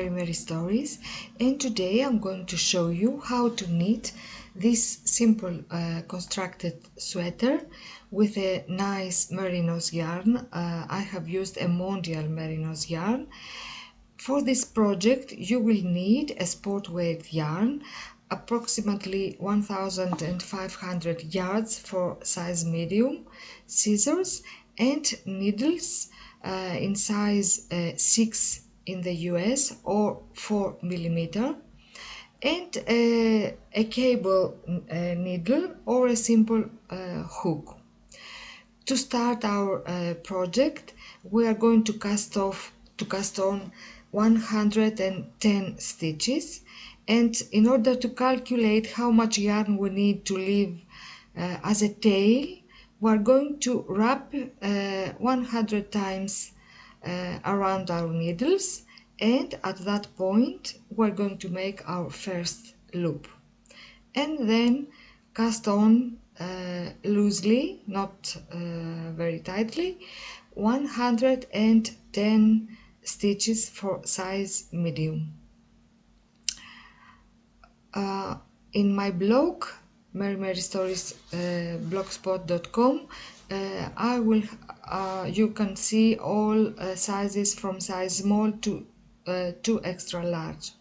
Mary Stories, and today I'm going to show you how to knit this simple constructed sweater with a nice merino's yarn. I have used a Mondial merino's yarn. For this project you will need a sport weight yarn, approximately 1500 yards for size medium, scissors and needles in size 6 in the US or 4 millimeter, and a cable needle or a simple hook. To start our project, we are going to cast on 110 stitches, and in order to calculate how much yarn we need to leave as a tail, we are going to wrap 100 times around our needles, and at that point we are going to make our first loop, and then cast on loosely, not very tightly, 110 stitches for size medium. In my blog, marymarystories blogspot.com, I will you can see all sizes from size small to 2 extra large.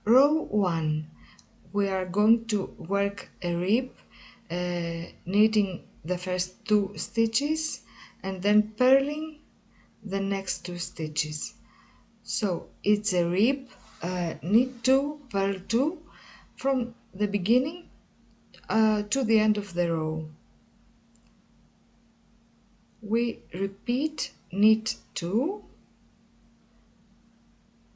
Row 1, we are going to work a rib, knitting the first 2 stitches and then purling the next 2 stitches. So it's a rib, knit 2, purl 2 from the beginning to the end of the row. We repeat knit 2,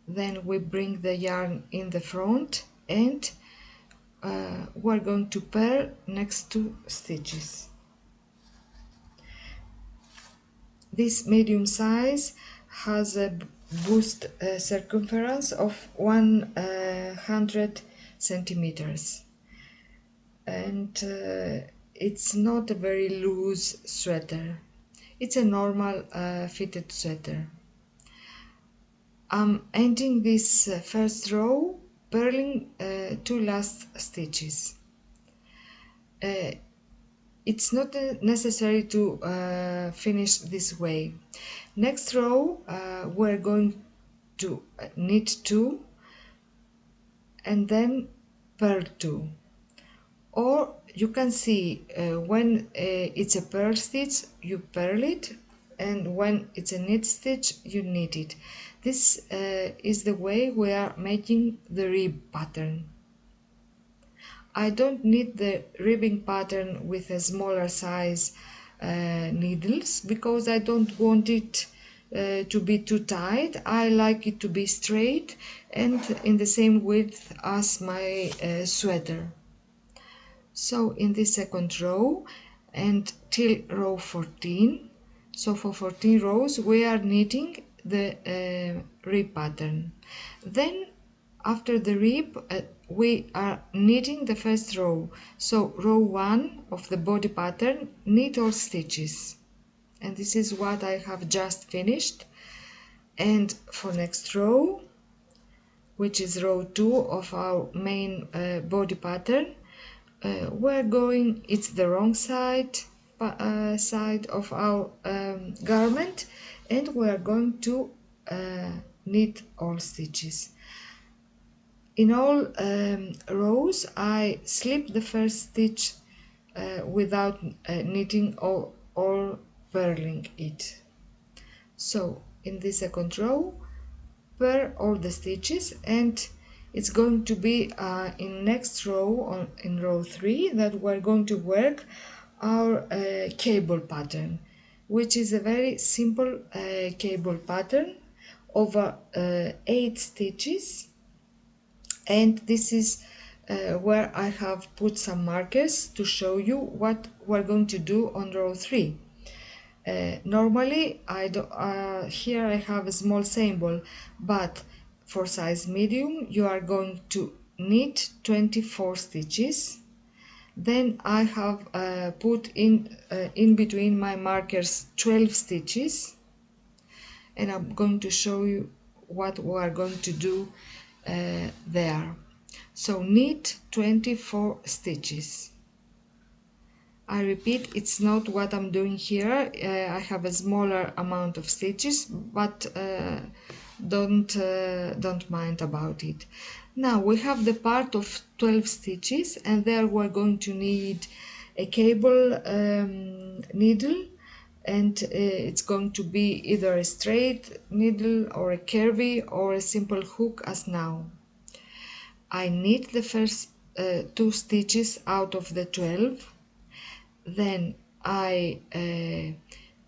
then we bring the yarn in the front and we're going to purl next 2 stitches. This medium size has a bust circumference of 100 centimeters, and it's not a very loose sweater. It's a normal fitted sweater. I'm ending this first row purling 2 last stitches. It's not necessary to finish this way. Next row we're going to knit 2 and then purl 2, or you can see when it's a purl stitch you purl it, and when it's a knit stitch you knit it. This is the way we are making the rib pattern. I don't knit the ribbing pattern with a smaller size needles because I don't want it to be too tight. I like it to be straight and in the same width as my sweater. So in the second row and till row 14, so for 14 rows we are knitting the rib pattern. Then after the rib we are knitting the first row, so row 1 of the body pattern, knit all stitches, and this is what I have just finished. And for next row, which is row 2 of our main body pattern, we're going, it's the wrong side of our garment, and we're going to knit all stitches. In all rows I slip the first stitch without knitting or purling it. So in the second row purl all the stitches, and it's going to be in next row, in row 3, that we're going to work our cable pattern, which is a very simple cable pattern over 8 stitches. And this is where I have put some markers to show you what we're going to do on row 3. Normally here I have a small symbol, but for size medium you are going to knit 24 stitches. Then I have put in between my markers 12 stitches, and I'm going to show you what we are going to do there. So knit 24 stitches. I repeat, it's not what I'm doing here. I have a smaller amount of stitches, but don't mind about it. Now we have the part of 12 stitches, and there we're going to need a cable needle, and it's going to be either a straight needle or a curvy or a simple hook as now. I knit the first 2 stitches out of the 12. Then I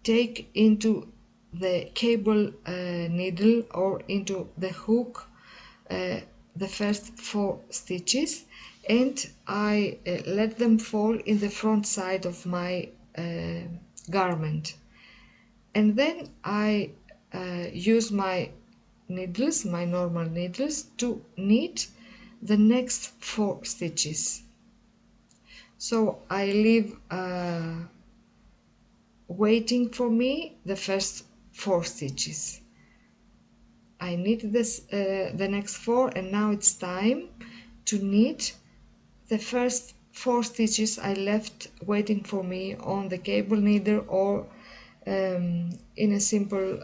take into the cable needle or into the hook the first 4 stitches, and I let them fall in the front side of my garment. And then I use my needles, my normal needles, to knit the next 4 stitches. So I leave waiting for me the first 4 stitches. I knit this the next 4, and now it's time to knit the first 4 stitches I left waiting for me on the cable needle or in a simple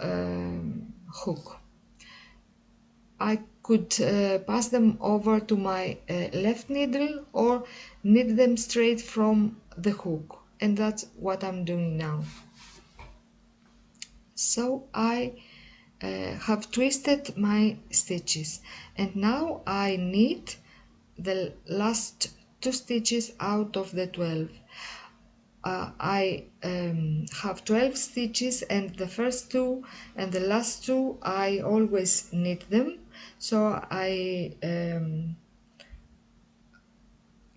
hook. I could pass them over to my left needle or knit them straight from the hook, and that's what I'm doing now. So I have twisted my stitches, and now I knit the last 2 stitches out of the 12. I have 12 stitches, and the first 2 and the last 2 I always knit them, so I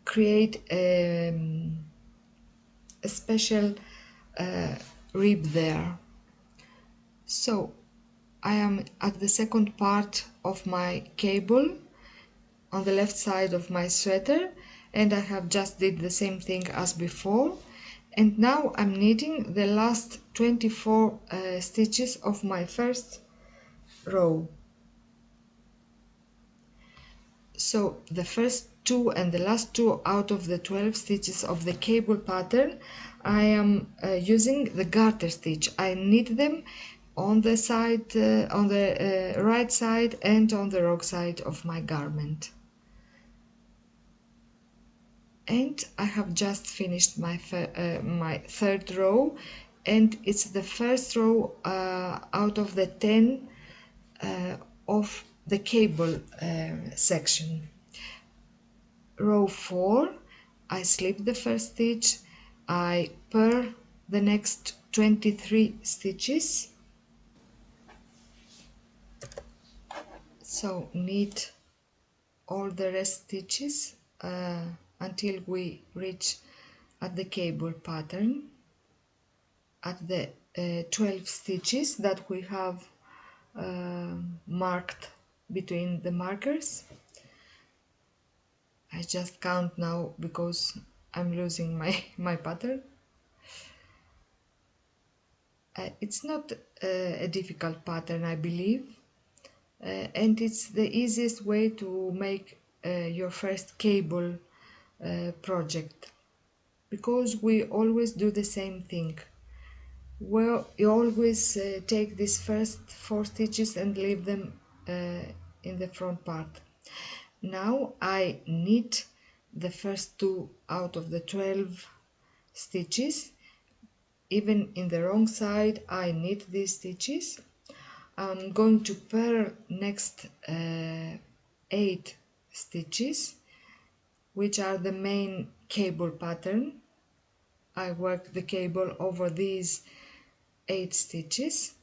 create a special rib there. So I am at the second part of my cable on the left side of my sweater, and I have just did the same thing as before, and now I'm knitting the last 24 stitches of my first row. So the first 2 and the last 2 out of the 12 stitches of the cable pattern, I am using the garter stitch. I knit them on the side, on the right side and on the wrong side of my garment. And I have just finished my third row, and it's the first row out of the 10 of the cable section. Row 4, I slip the first stitch, I purl the next 23 stitches, so knit all the rest stitches until we reach at the cable pattern, at the 12 stitches that we have marked between the markers. I just count now because I'm losing my pattern. It's not a difficult pattern, I believe, and it's the easiest way to make your first cable project, because we always do the same thing. Well, you always take these first 4 stitches and leave them in the front part. Now I knit the first 2 out of the 12 stitches. Even in the wrong side I knit these stitches. I'm going to purl next 8 stitches, which are the main cable pattern. I work the cable over these 8 stitches.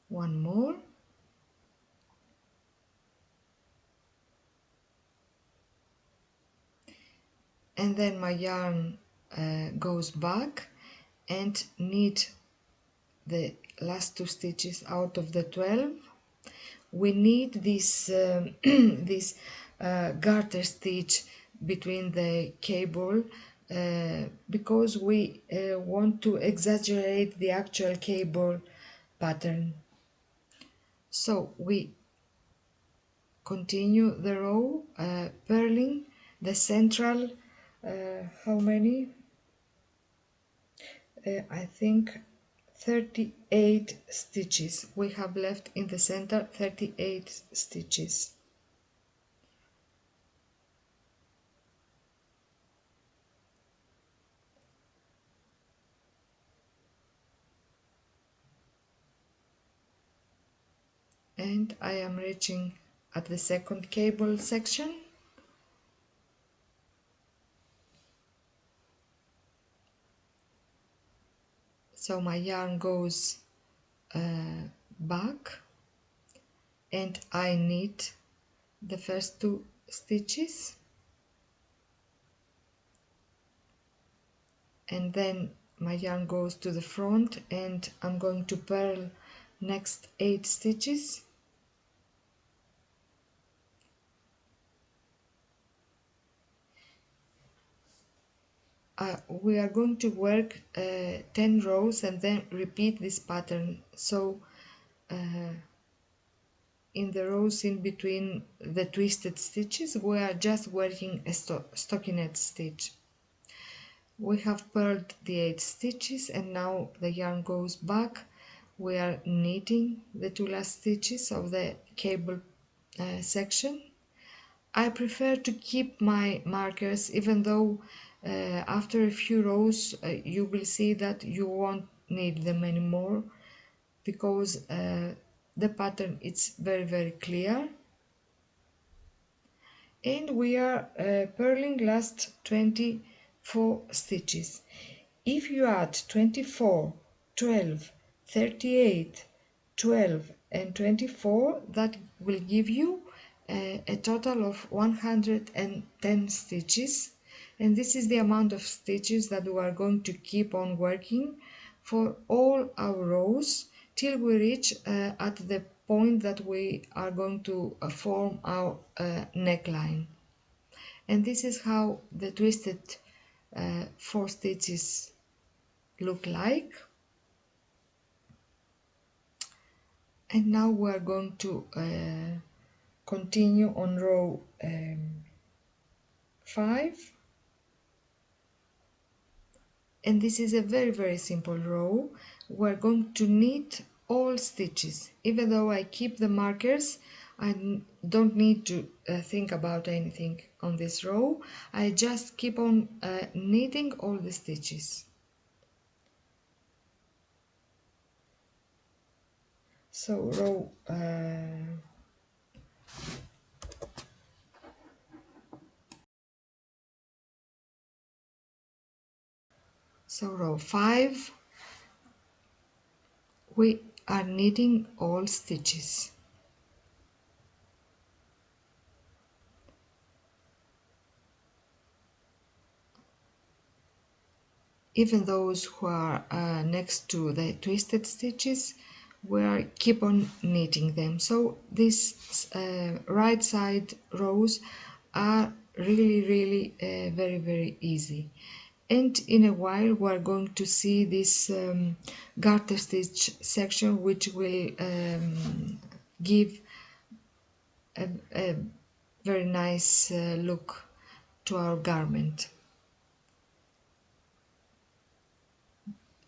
One more. And then my yarn goes back and knit the last 2 stitches out of the 12. We need this this garter stitch between the cable because we want to exaggerate the actual cable pattern. So we continue the row, purling the central, how many? I think 38 stitches. We have left in the center 38 stitches. And I am reaching at the second cable section. So my yarn goes back and I knit the first two stitches, and then my yarn goes to the front and I'm going to purl next 8 stitches. We are going to work 10 rows and then repeat this pattern. So in the rows in between the twisted stitches we are just working a stockinette stitch. We have purled the 8 stitches and now the yarn goes back. We are knitting the 2 last stitches of the cable section. I prefer to keep my markers, even though after a few rows you will see that you won't need them anymore, because the pattern is very clear. And we are purling last 24 stitches. If you add 24, 12, 38, 12 and 24, that will give you a total of 110 stitches, and this is the amount of stitches that we are going to keep on working for all our rows till we reach at the point that we are going to form our neckline. And this is how the twisted 4 stitches look like. And now we are going to continue on row 5, and this is a very simple row. We're going to knit all stitches. Even though I keep the markers, I don't need to think about anything on this row. I just keep on knitting all the stitches. So row 5, we are knitting all stitches. Even those who are next to the twisted stitches, we are keep on knitting them. So these right side rows are really very easy. And in a while we are going to see this garter stitch section, which will give a very nice look to our garment.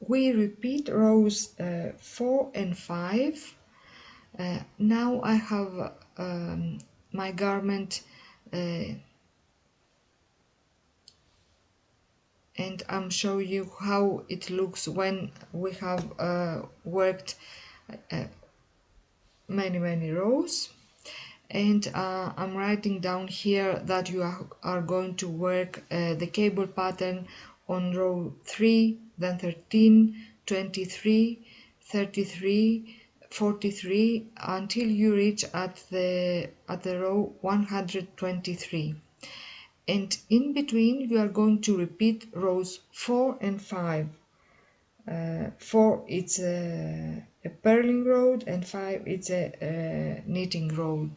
We repeat rows 4 and 5. Now I have my garment and I'm showing you how it looks when we have worked many rows. And I'm writing down here that you are going to work the cable pattern on row 3, then 13, 23, 33, 43 until you reach at the row 123. And in between you are going to repeat rows 4 and 5. 4 it's a purling row and 5 it's a knitting row.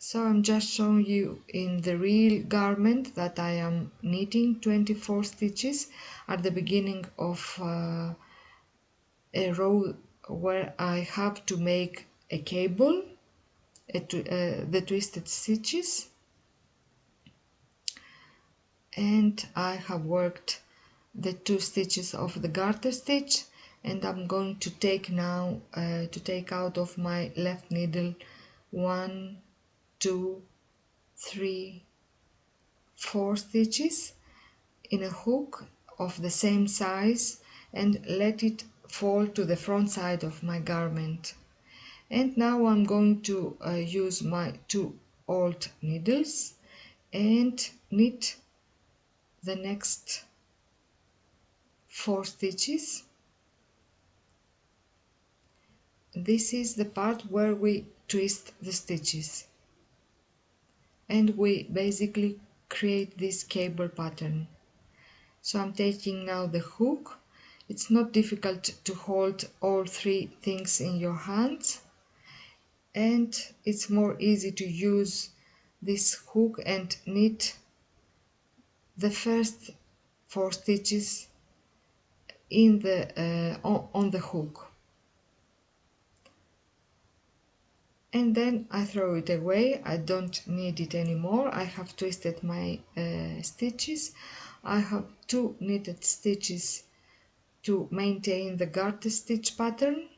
So I'm just showing you in the real garment that I am knitting 24 stitches at the beginning of a row where I have to make a cable, the twisted stitches, and I have worked the 2 stitches of the garter stitch, and I'm going to take now to take out of my left needle 1, 2, 3, 4 stitches in a hook of the same size and let it fall to the front side of my garment. And now I'm going to use my 2 old needles and knit the next 4 stitches. This is the part where we twist the stitches and we basically create this cable pattern. So I'm taking now the hook. It's not difficult to hold all 3 things in your hands, and it's more easy to use this hook and knit the first 4 stitches in the on the hook, and then I throw it away. I don't need it anymore. I have twisted my stitches. I have 2 knitted stitches to maintain the garter stitch pattern,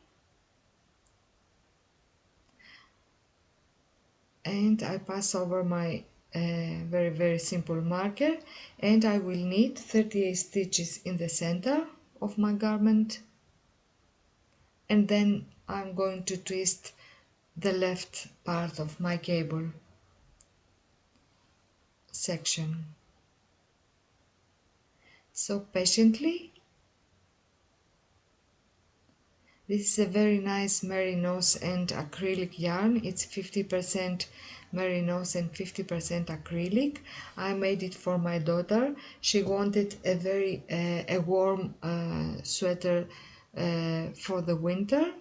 and I pass over my very simple marker, and I will knit 38 stitches in the center of my garment, and then I'm going to twist the left part of my cable section. So patiently. This is a very nice merino and acrylic yarn. It's 50% merino and 50% acrylic. I made it for my daughter. She wanted a very a warm sweater for the winter,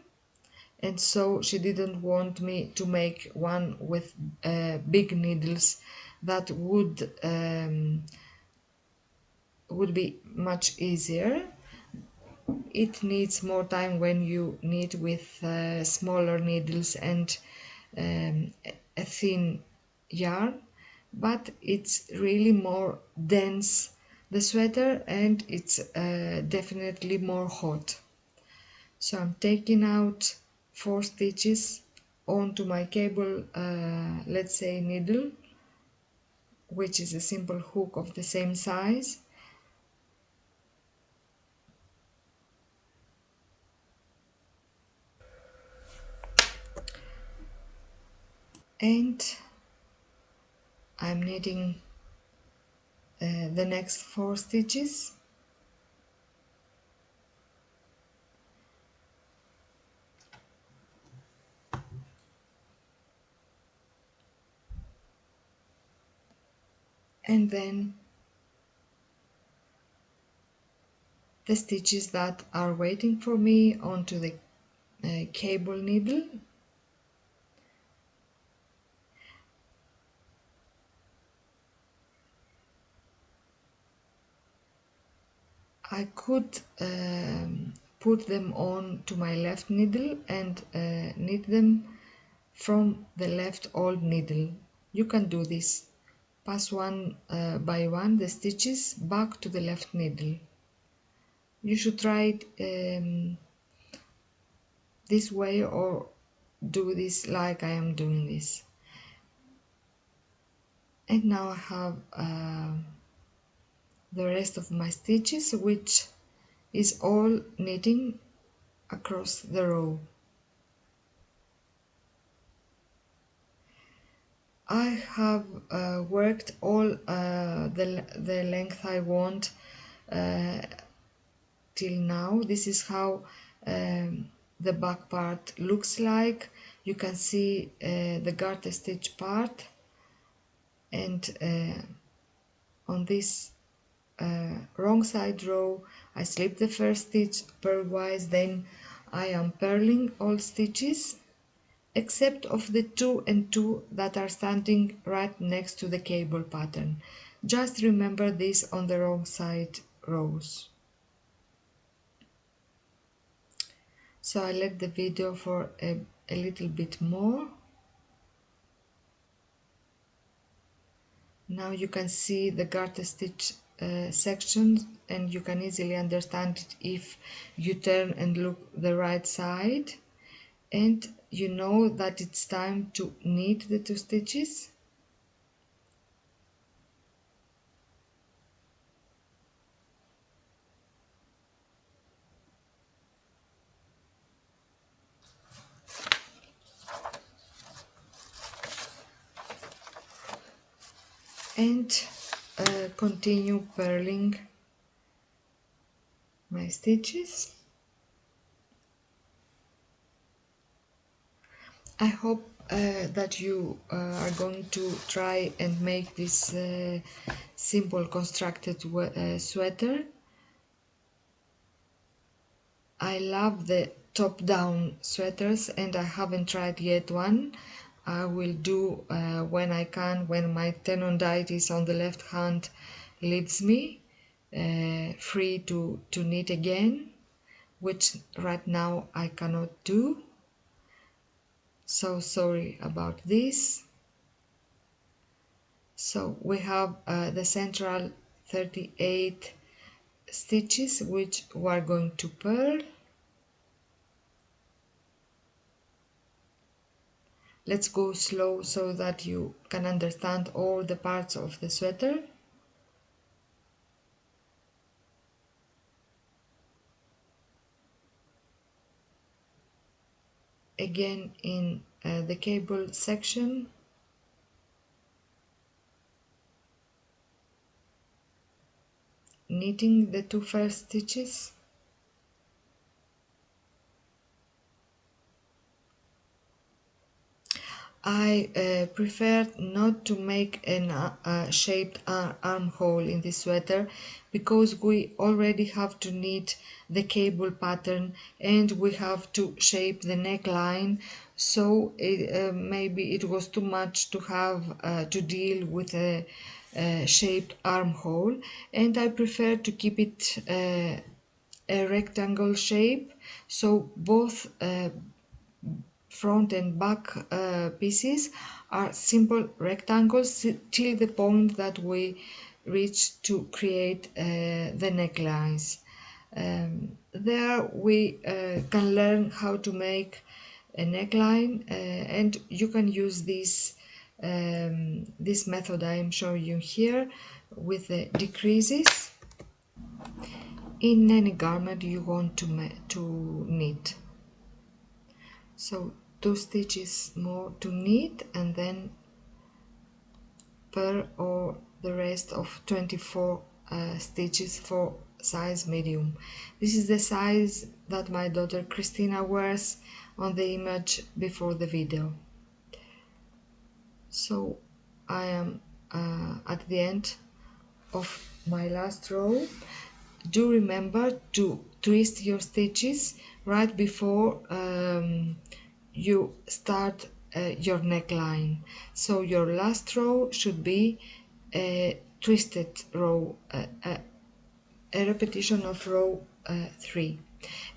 and so she didn't want me to make one with big needles. That would be much easier. It needs more time when you knit with smaller needles and a thin yarn, but it's really more dense, the sweater, and it's definitely more hot. So I'm taking out 4 stitches onto my cable, let's say needle, which is a simple hook of the same size, and I'm knitting the next 4 stitches, and then the stitches that are waiting for me onto the cable needle. I could put them on to my left needle and knit them from the left old needle. You can do this. Pass one by one the stitches back to the left needle. You should try it this way or do this like I am doing this. And now I have the rest of my stitches, which is all knitting across the row. I have worked all the length I want till now. This is how the back part looks like. You can see the garter stitch part, and on this wrong side row I slip the first stitch purlwise, then I am purling all stitches, except of the 2 and 2 that are standing right next to the cable pattern. Just remember this on the wrong side rows. So I let the video for a little bit more. Now you can see the garter stitch section, and you can easily understand it if you turn and look the right side, and you know that it's time to knit the 2 stitches. And continue purling my stitches. I hope that you are going to try and make this simple constructed sweater. I love the top-down sweaters, and I haven't tried yet one. I will do when I can, when my tendonitis on the left hand leaves me free to knit again, which right now I cannot do. So sorry about this. So we have the central 38 stitches which we are going to purl. Let's go slow so that you can understand all the parts of the sweater. Again in the cable section, knitting the 2 first stitches. I prefer not to make a shaped armhole in this sweater because we already have to knit the cable pattern and we have to shape the neckline, so maybe it was too much to have to deal with a shaped armhole, and I prefer to keep it a rectangle shape, so both front and back pieces are simple rectangles till the point that we reach to create the necklines. There we can learn how to make a neckline, and you can use this method I am showing you here with the decreases in any garment you want to knit. So 2 stitches more to knit and then purl or the rest of 24 stitches for size medium. This is the size that my daughter Christina wears on the image before the video. So I am at the end of my last row. Do remember to twist your stitches right before you start your neckline. So your last row should be a twisted row, a repetition of row 3.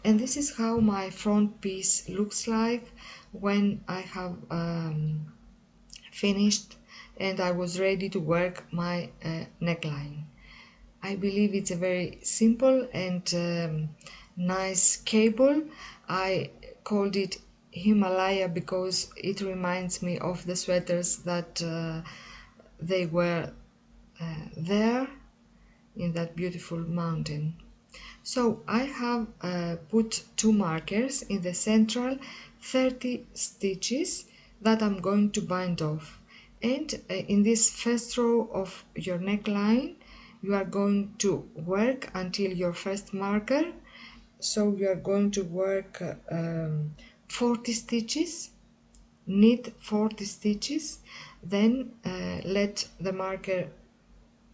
And this is how my front piece looks like when I have finished and I was ready to work my neckline. I believe it's a very simple and nice cable. I called it Himalaya because it reminds me of the sweaters that they were there in that beautiful mountain. So I have put 2 markers in the central 30 stitches that I'm going to bind off, and in this first row of your neckline you are going to work until your first marker. So you are going to work 40 stitches, knit 40 stitches, then let the marker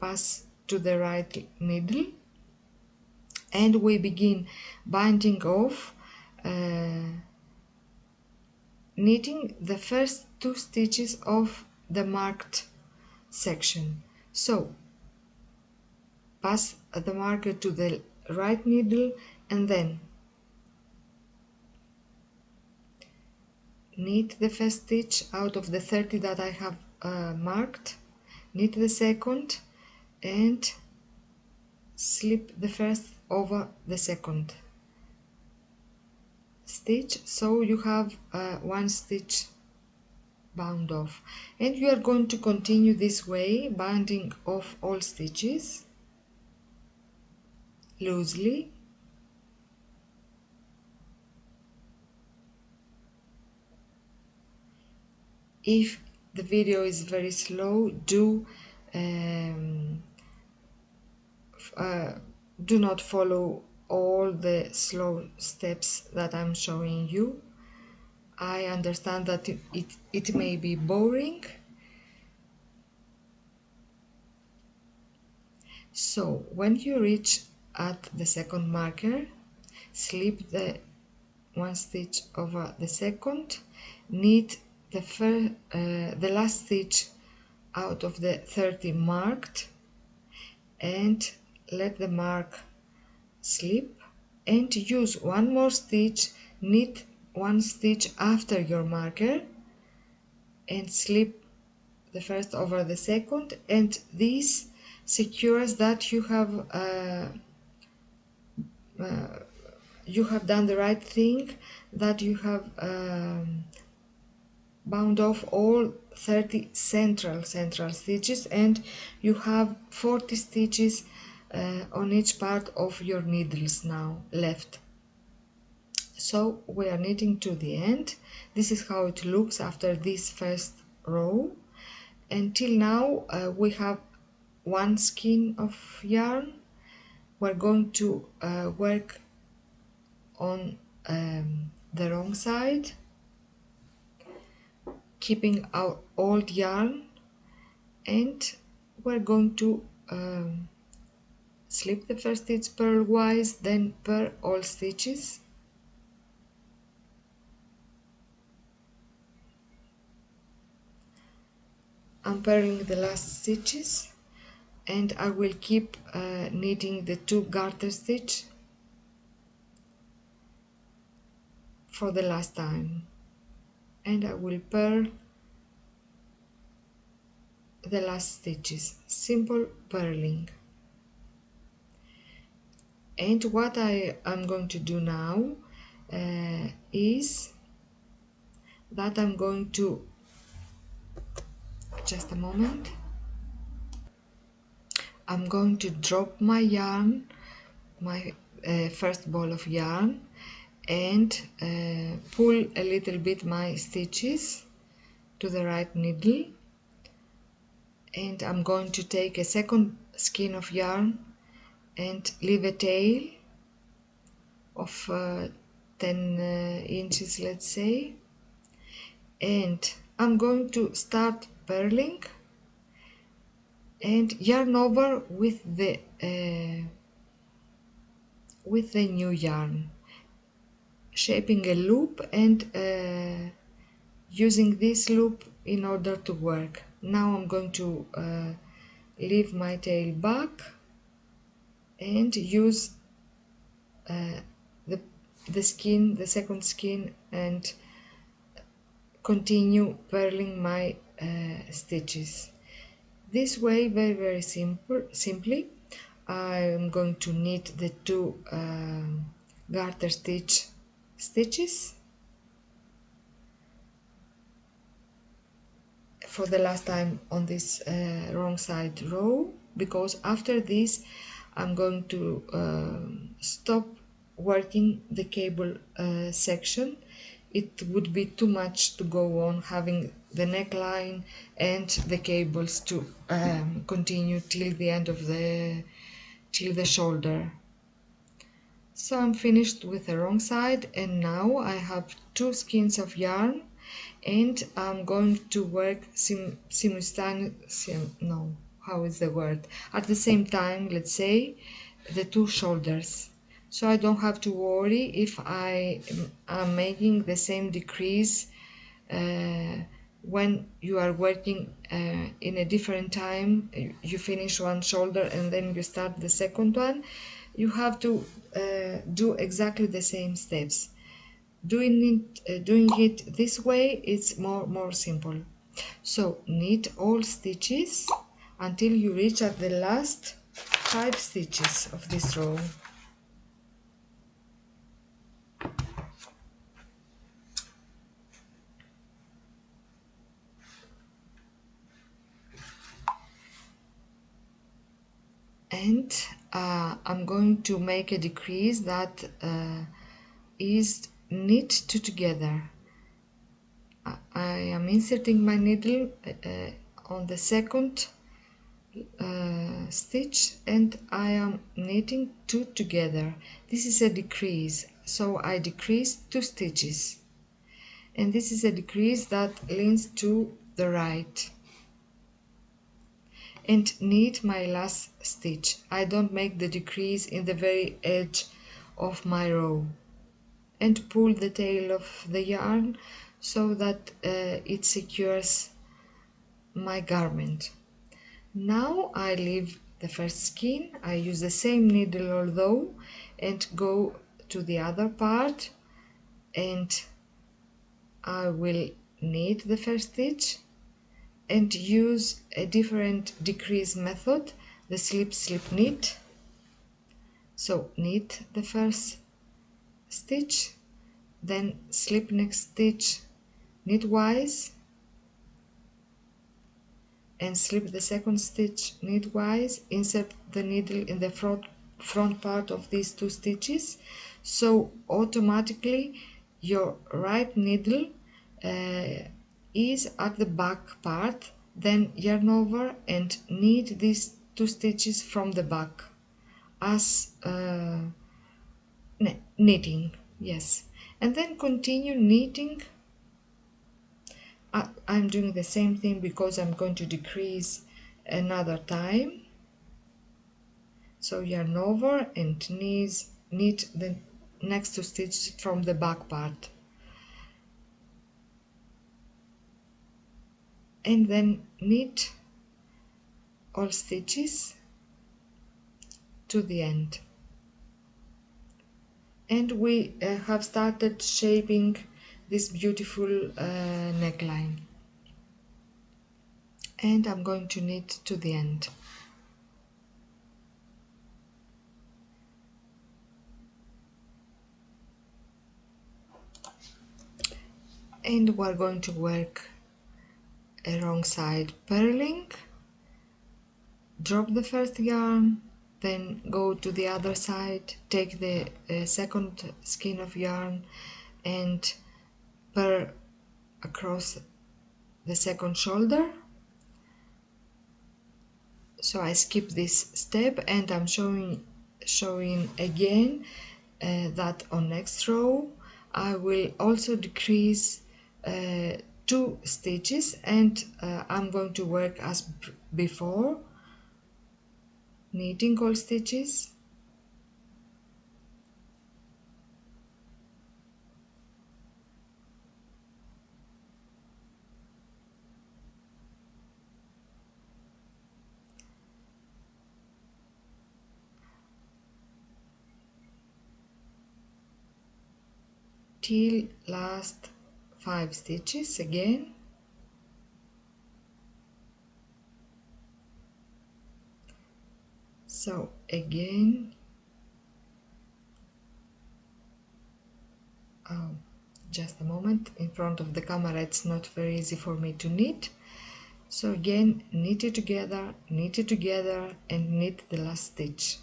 pass to the right needle, and we begin binding off knitting the first 2 stitches of the marked section. So pass the marker to the right needle and then knit the first stitch out of the 30 that I have marked, knit the second and slip the first over the second stitch, so you have 1 stitch bound off, and you are going to continue this way, binding off all stitches loosely. If the video is very slow, um, uh, do not follow all the slow steps that I'm showing you. I understand that it may be boring. So when you reach at the second marker, slip the 1 stitch over the second, knit the last stitch out of the 30 marked and let the mark slip, and use one more stitch, knit 1 stitch after your marker and slip the first over the second, and this secures that you have done the right thing, that you have bound off all 30 central stitches, and you have 40 stitches on each part of your needles now left. So we are knitting to the end. This is how it looks after this first row. Until now we have 1 skein of yarn. We're going to work on the wrong side, keeping our old yarn, and we're going to slip the first stitch purlwise, then purl all stitches. I'm purling the last stitches, and I will keep knitting the 2 garter stitch for the last time, and I will purl the last stitches, simple purling. And what I am going to do now is that I'm going to, just a moment, I'm going to drop my yarn, my first ball of yarn, and pull a little bit my stitches to the right needle, and I'm going to take a second skein of yarn and leave a tail of 10 inches, let's say, and I'm going to start purling and yarn over with the new yarn, shaping a loop and using this loop in order to work. Now I'm going to leave my tail back and use the second skein, and continue purling my stitches. This way, very simply, I am going to knit the 2 garter stitches for the last time on this wrong side row, because after this I'm going to stop working the cable section. It would be too much to go on having the neckline and the cables to continue till the end of till the shoulder. So I'm finished with the wrong side, and now I have 2 skeins of yarn, and I'm going to work at the same time, let's say, the 2 shoulders. So I don't have to worry if I am making the same decrease when you are working in a different time, you finish one shoulder and then you start the second one, you have to do exactly the same steps. Doing it this way, it's more simple. So knit all stitches until you reach at the last 5 stitches of this row. And I'm going to make a decrease that is knit two together. I am inserting my needle on the second stitch and I am knitting two together. This is a decrease, so I decrease 2 stitches, and this is a decrease that leans to the right, and knit my last stitch. I don't make the decrease in the very edge of my row, and pull the tail of the yarn so that it secures my garment. Now I leave the first skein, I use the same needle although, and go to the other part, and I will knit the first stitch and use a different decrease method, the slip slip knit. So knit the first stitch, then slip next stitch knitwise, and slip the second stitch knitwise, insert the needle in the front part of these 2 stitches, so automatically your right needle is at the back part, then yarn over and knit these 2 stitches from the back as knitting, yes, and then continue knitting. I'm doing the same thing because I'm going to decrease another time. So yarn over and knit the next 2 stitches from the back part, and then knit all stitches to the end. And we have started shaping this beautiful neckline, and I'm going to knit to the end. And we're going to work a wrong side purling. Drop the first yarn, then go to the other side, take the second skein of yarn and purl across the second shoulder. So I skip this step, and I'm showing again that on next row I will also decrease 2 stitches, and I'm going to work as before, knitting all stitches, till last 5 stitches again. So again, just a moment, in front of the camera it's not very easy for me to knit. So again, knit it together, and knit the last stitch.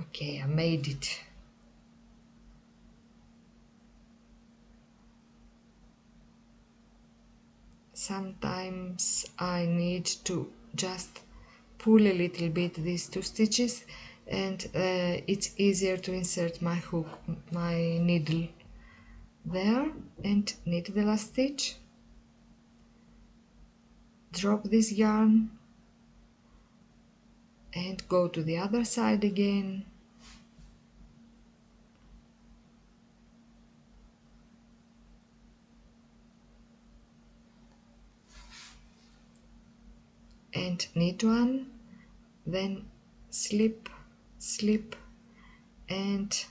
Okay, I made it. Sometimes I need to just pull a little bit these 2 stitches, and it's easier to insert my hook, my needle there, and knit the last stitch. Drop this yarn, and go to the other side again, and knit one, then slip, slip, and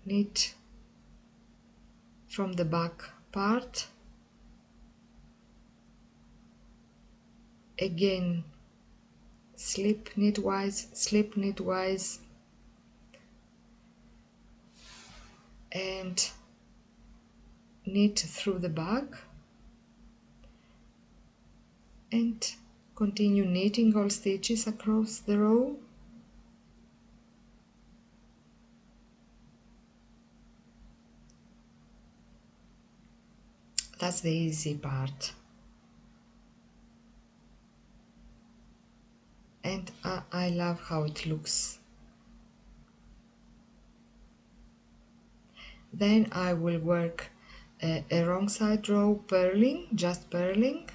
knit from the back part, again slip knitwise, slip knitwise, and knit through the back, and continue knitting all stitches across the row. That's the easy part. And I love how it looks. Then I will work a wrong side row purling, just purling,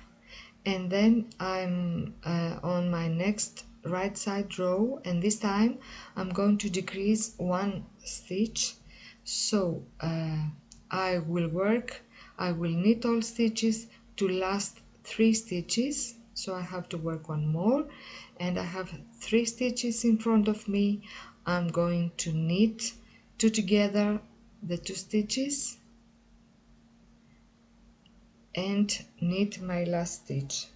and then I'm on my next right side row, and this time I'm going to decrease one stitch. So I will knit all stitches to last 3 stitches, so I have to work one more, and I have 3 stitches in front of me. I'm going to knit 2 together, the 2 stitches, and knit my last stitch.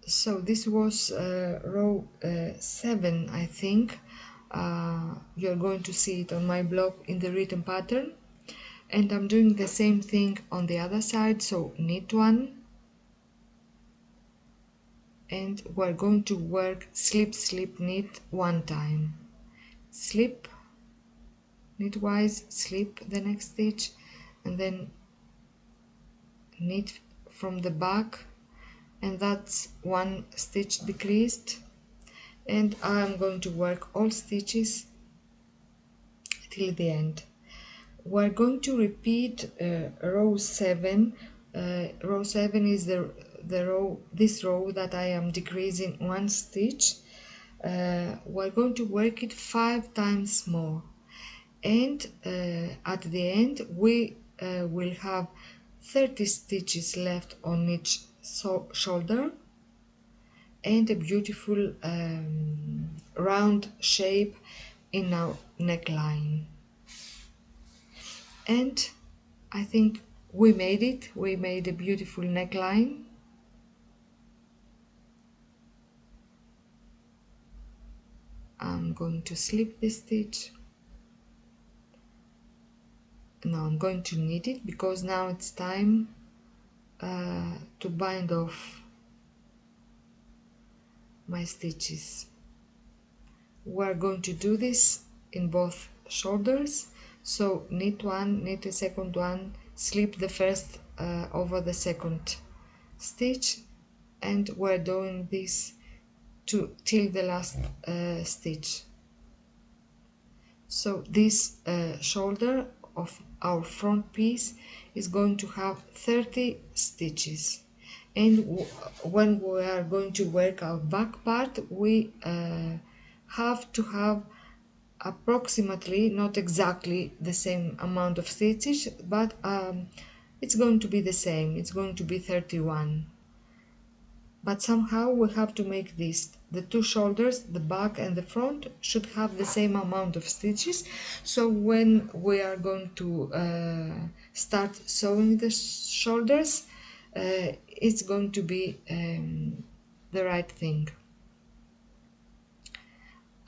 So this was row 7, I think. You're going to see it on my blog in the written pattern, and I'm doing the same thing on the other side. So knit one, and we're going to work slip, slip, knit one time, slip, knitwise, slip the next stitch, and then knit from the back, and that's one stitch decreased. And I'm going to work all stitches till the end. We're going to repeat row 7. Row 7 is this row that I am decreasing one stitch. We're going to work it 5 times more, and at the end we will have 30 stitches left on each shoulder, and a beautiful round shape in our neckline. And I think we made it. We made a beautiful neckline. I'm going to slip this stitch. Now I'm going to knit it, because now it's time to bind off my stitches. We're going to do this in both shoulders. So knit one, knit the second one, slip the first over the second stitch, and we're doing this till the last stitch. So this shoulder of our front piece is going to have 30 stitches, and when we are going to work our back part, we have to have approximately, not exactly the same amount of stitches, but it's going to be the same. It's going to be 31. But somehow we have to make this. The 2 shoulders, the back and the front, should have the same amount of stitches. So when we are going to start sewing the shoulders, it's going to be the right thing.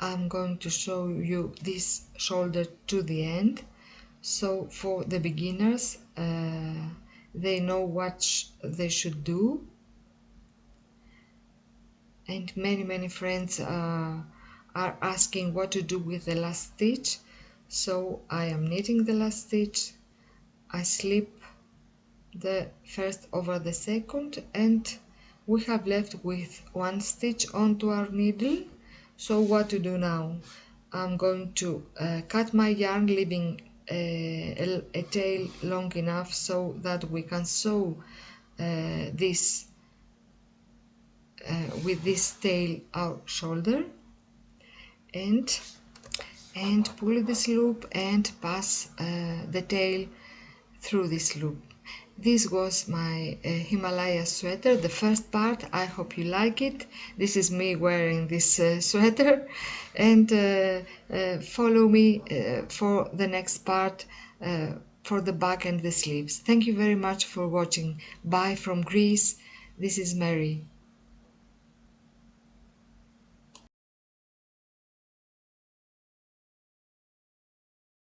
I'm going to show you this shoulder to the end. So for the beginners, they know what they should do. And many friends are asking what to do with the last stitch. So I am knitting the last stitch, I slip the first over the second, and we have left with 1 stitch onto our needle. So what to do now? I'm going to cut my yarn, leaving a tail long enough so that we can sew this with this tail out shoulder, and pull this loop and pass the tail through this loop. This was my Himalaya sweater, the first part. I hope you like it. This is me wearing this sweater, and follow me for the next part, for the back and the sleeves. Thank you very much for watching. Bye from Greece. This is Mary.